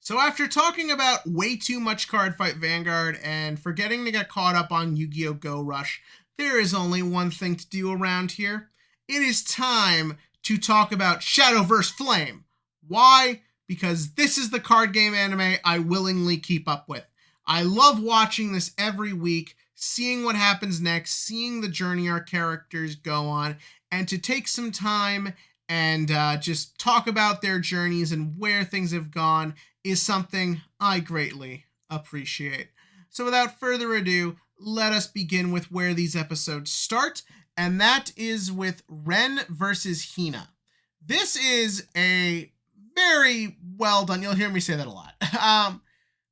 So after talking about way too much Cardfight Vanguard and forgetting to get caught up on Yu-Gi-Oh! Go Rush, there is only one thing to do around here. It is time to talk about Shadowverse Flame. Why? Because this is the card game anime I willingly keep up with. I love watching this every week, seeing what happens next, seeing the journey our characters go on, and to take some time and just talk about their journeys and where things have gone is something I greatly appreciate. So without further ado, let us begin with where these episodes start, and that is with Ren versus Hina. This is a very well done, you'll hear me say that a lot.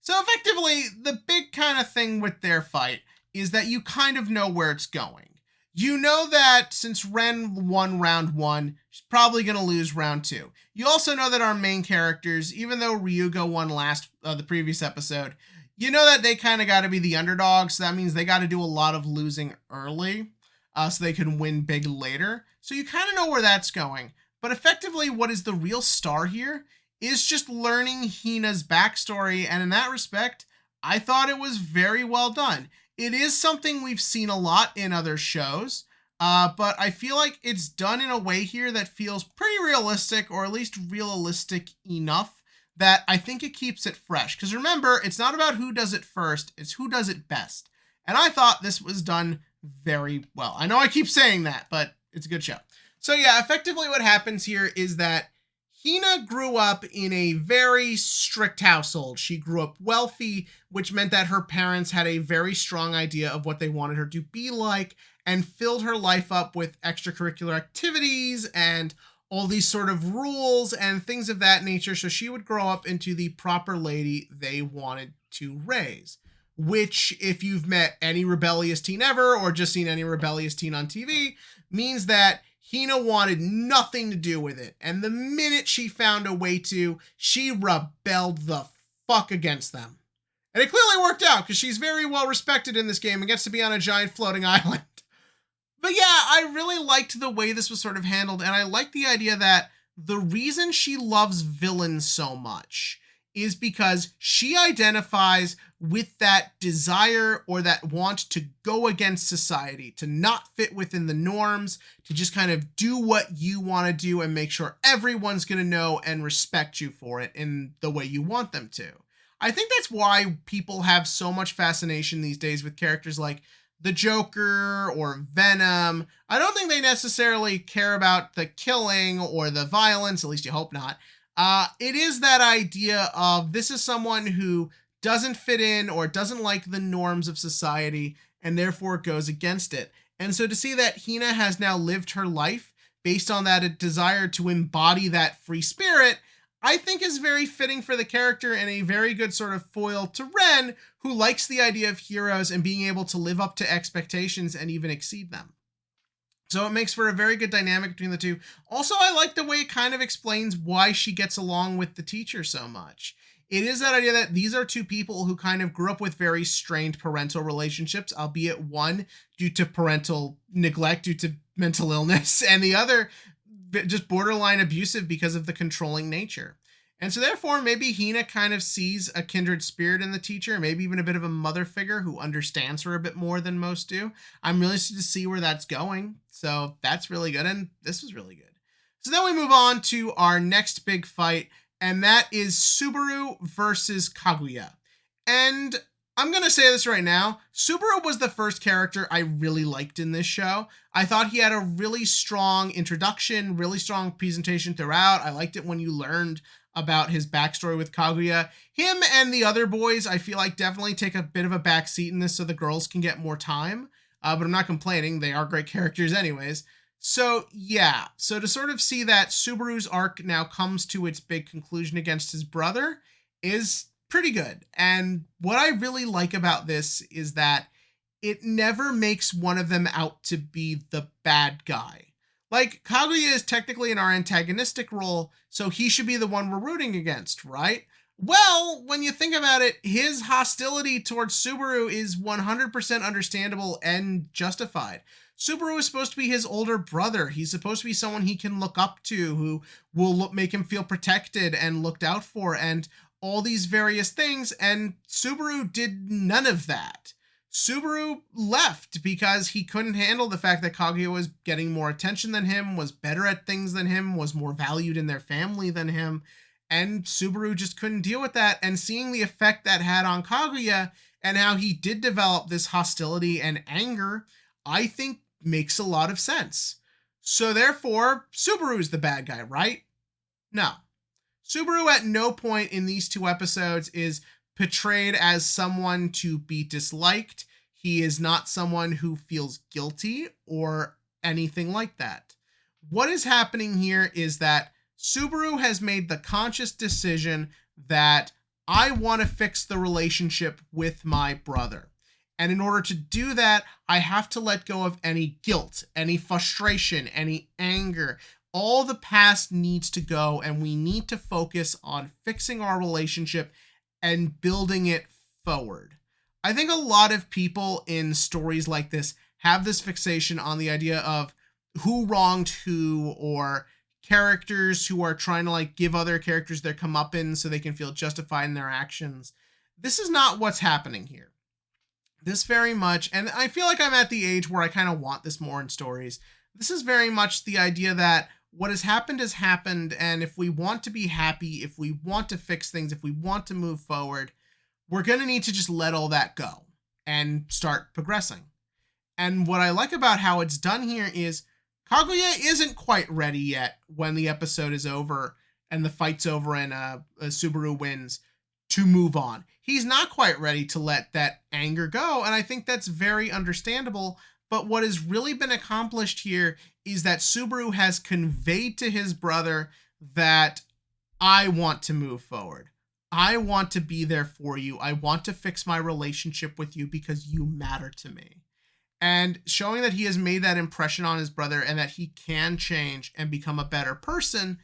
So effectively, the big kind of thing with their fight is that you kind of know where it's going. You know that since Ren won round one, she's probably going to lose round two. You also know that our main characters, even though Ryuga won the previous episode, you know that they kind of got to be the underdogs. So that means they got to do a lot of losing early so they can win big later. So you kind of know where that's going. But effectively, what is the real star here is just learning Hina's backstory. And in that respect, I thought it was very well done. It is something we've seen a lot in other shows, but I feel like it's done in a way here that feels pretty realistic, or at least realistic enough that I think it keeps it fresh. Because remember, it's not about who does it first, it's who does it best. And I thought this was done very well. I know I keep saying that, but it's a good show. So yeah, effectively what happens here is that Hina grew up in a very strict household. She grew up wealthy, which meant that her parents had a very strong idea of what they wanted her to be like and filled her life up with extracurricular activities and all these sort of rules and things of that nature. So she would grow up into the proper lady they wanted to raise, which if you've met any rebellious teen ever or just seen any rebellious teen on TV means that Hina wanted nothing to do with it, and the minute she found a way to, she rebelled the fuck against them. And it clearly worked out, because she's very well respected in this game and gets to be on a giant floating island. But yeah, I really liked the way this was sort of handled, and I like the idea that the reason she loves villains so much is because she identifies with that desire or that want to go against society, to not fit within the norms, to just kind of do what you want to do and make sure everyone's going to know and respect you for it in the way you want them to. I think that's why people have so much fascination these days with characters like the Joker or Venom. I don't think they necessarily care about the killing or the violence, at least you hope not. It is that idea of this is someone who doesn't fit in or doesn't like the norms of society and therefore goes against it. And so to see that Hina has now lived her life based on that desire to embody that free spirit, I think is very fitting for the character and a very good sort of foil to Ren, who likes the idea of heroes and being able to live up to expectations and even exceed them. So it makes for a very good dynamic between the two. Also, I like the way it kind of explains why she gets along with the teacher so much. It is that idea that these are two people who kind of grew up with very strained parental relationships, albeit one due to parental neglect due to mental illness, and the other just borderline abusive because of the controlling nature. And so therefore, maybe Hina kind of sees a kindred spirit in the teacher, maybe even a bit of a mother figure who understands her a bit more than most do. I'm really interested to see where that's going. So that's really good. And this was really good. So then we move on to our next big fight, and that is Subaru versus Kaguya. And I'm going to say this right now. Subaru was the first character I really liked in this show. I thought he had a really strong introduction, really strong presentation throughout. I liked it when you learned about his backstory with Kaguya. Him and the other boys, I feel like definitely take a bit of a back seat in this so the girls can get more time. But I'm not complaining. They are great characters anyways. So yeah, so to sort of see that Subaru's arc now comes to its big conclusion against his brother is pretty good. And what I really like about this is that it never makes one of them out to be the bad guy. Like, Kaguya is technically in our antagonistic role, so he should be the one we're rooting against, right? Well, when you think about it, his hostility towards Subaru is 100% understandable and justified. Subaru is supposed to be his older brother. He's supposed to be someone he can look up to, who will make him feel protected and looked out for. And all these various things, and Subaru did none of that. Subaru left because he couldn't handle the fact that Kaguya was getting more attention than him, was better at things than him, was more valued in their family than him, and Subaru just couldn't deal with that. And seeing the effect that had on Kaguya and how he did develop this hostility and anger, I think makes a lot of sense. So therefore, Subaru's the bad guy, right? No. Subaru at no point in these 2 episodes is portrayed as someone to be disliked. He is not someone who feels guilty or anything like that. What is happening here is that Subaru has made the conscious decision that I want to fix the relationship with my brother. And in order to do that, I have to let go of any guilt, any frustration, any anger. All the past needs to go, and we need to focus on fixing our relationship and building it forward. I think a lot of people in stories like this have this fixation on the idea of who wronged who, or characters who are trying to like give other characters their comeuppance so they can feel justified in their actions. This is not what's happening here. This very much, and I feel like I'm at the age where I kind of want this more in stories. This is very much the idea that what has happened, and if we want to be happy, if we want to fix things, if we want to move forward, we're going to need to just let all that go and start progressing. And what I like about how it's done here is Kaguya isn't quite ready yet when the episode is over and the fight's over and Subaru wins to move on. He's not quite ready to let that anger go, and I think that's very understandable. But what has really been accomplished here is that Subaru has conveyed to his brother that I want to move forward. I want to be there for you. I want to fix my relationship with you because you matter to me. And showing that he has made that impression on his brother and that he can change and become a better person,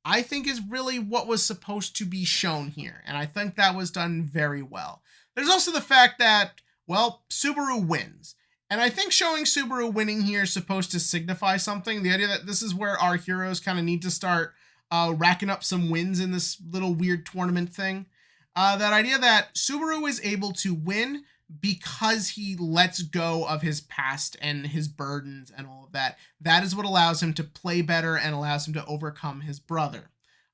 I think is really what was supposed to be shown here. And I think that was done very well. There's also the fact that, well, Subaru wins. And I think showing Subaru winning here is supposed to signify something. The idea that this is where our heroes kind of need to start racking up some wins in this little weird tournament thing. That idea that Subaru is able to win because he lets go of his past and his burdens and all of that. That is what allows him to play better and allows him to overcome his brother.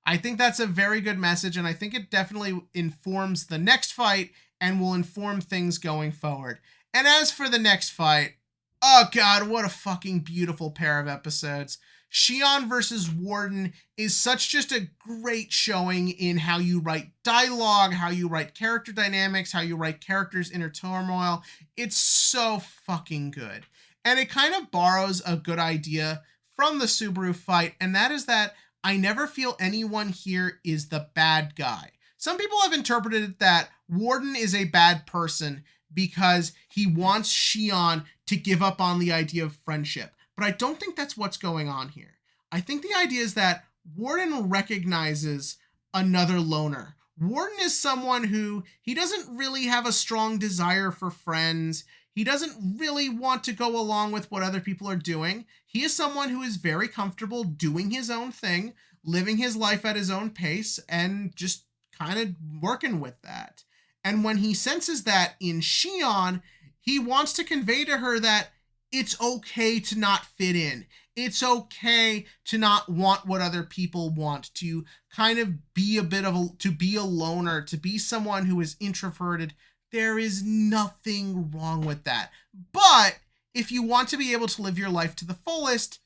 I think that's a very good message, and I think it definitely informs the next fight and will inform things going forward. And as for the next fight, oh god, what a fucking beautiful pair of episodes. Shion versus Warden is such just a great showing in how you write dialogue, how you write character dynamics, how you write characters' inner turmoil. It's so fucking good. And it kind of borrows a good idea from the Subaru fight, and that is that I never feel anyone here is the bad guy. Some people have interpreted it that Warden is a bad person because he wants Shion to give up on the idea of friendship. But I don't think that's what's going on here. I think the idea is that Warden recognizes another loner. Warden is someone who, he doesn't really have a strong desire for friends. He doesn't really want to go along with what other people are doing. He is someone who is very comfortable doing his own thing, living his life at his own pace, and just kind of working with that. And when he senses that in Shion, he wants to convey to her that it's okay to not fit in. It's okay to not want what other people want, to kind of be to be a loner, to be someone who is introverted. There is nothing wrong with that. But if you want to be able to live your life to the fullest,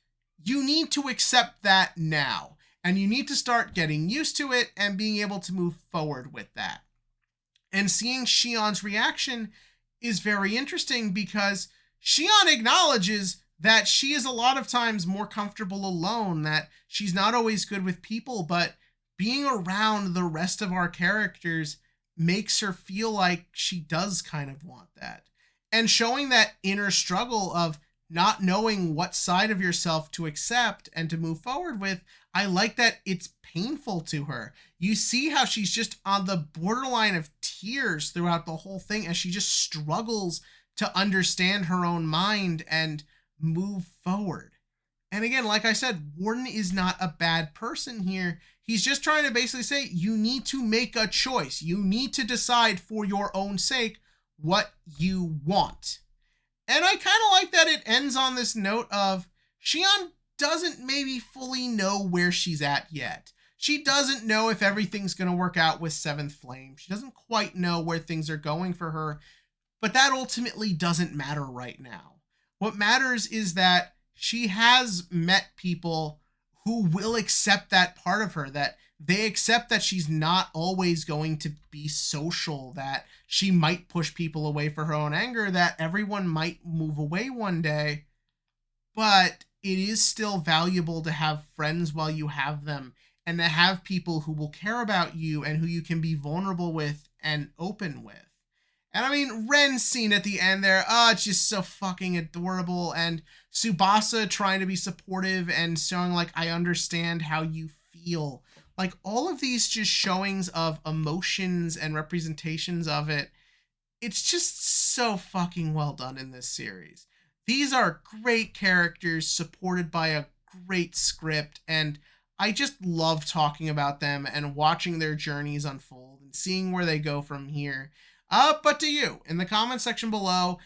you need to accept that now. And you need to start getting used to it and being able to move forward with that. And seeing Shion's reaction is very interesting because Shion acknowledges that she is a lot of times more comfortable alone, that she's not always good with people, but being around the rest of our characters makes her feel like she does kind of want that. And showing that inner struggle of not knowing what side of yourself to accept and to move forward with, I like that it's painful to her. You see how she's just on the borderline of tears throughout the whole thing as she just struggles to understand her own mind and move forward. And again, like I said, Warden is not a bad person here. He's just trying to basically say you need to make a choice. You need to decide for your own sake what you want. And I kind of like that it ends on this note of Shion doesn't maybe fully know where she's at yet. She doesn't know if everything's going to work out with Seventh Flame. She doesn't quite know where things are going for her, but that ultimately doesn't matter right now. What matters is that she has met people who will accept that part of her, that they accept that she's not always going to be social, that she might push people away for her own anger, that everyone might move away one day, but it is still valuable to have friends while you have them, and to have people who will care about you and who you can be vulnerable with and open with. And I mean, Ren's scene at the end there, it's just so fucking adorable. And Tsubasa trying to be supportive and showing, like, I understand how you feel. Like, all of these just showings of emotions and representations of it, it's just so fucking well done in this series. These are great characters supported by a great script, and I just love talking about them and watching their journeys unfold and seeing where they go from here. But to you, in the comment section below,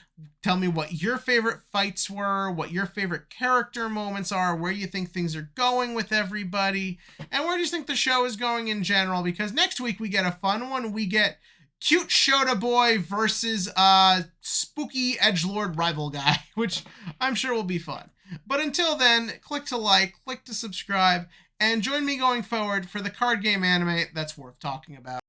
tell me what your favorite fights were, what your favorite character moments are, where you think things are going with everybody, and where do you think the show is going in general, because next week we get a fun one. We get cute Shota boy versus spooky edgelord rival guy, which I'm sure will be fun. But until then, click to like, click to subscribe, and join me going forward for the card game anime that's worth talking about.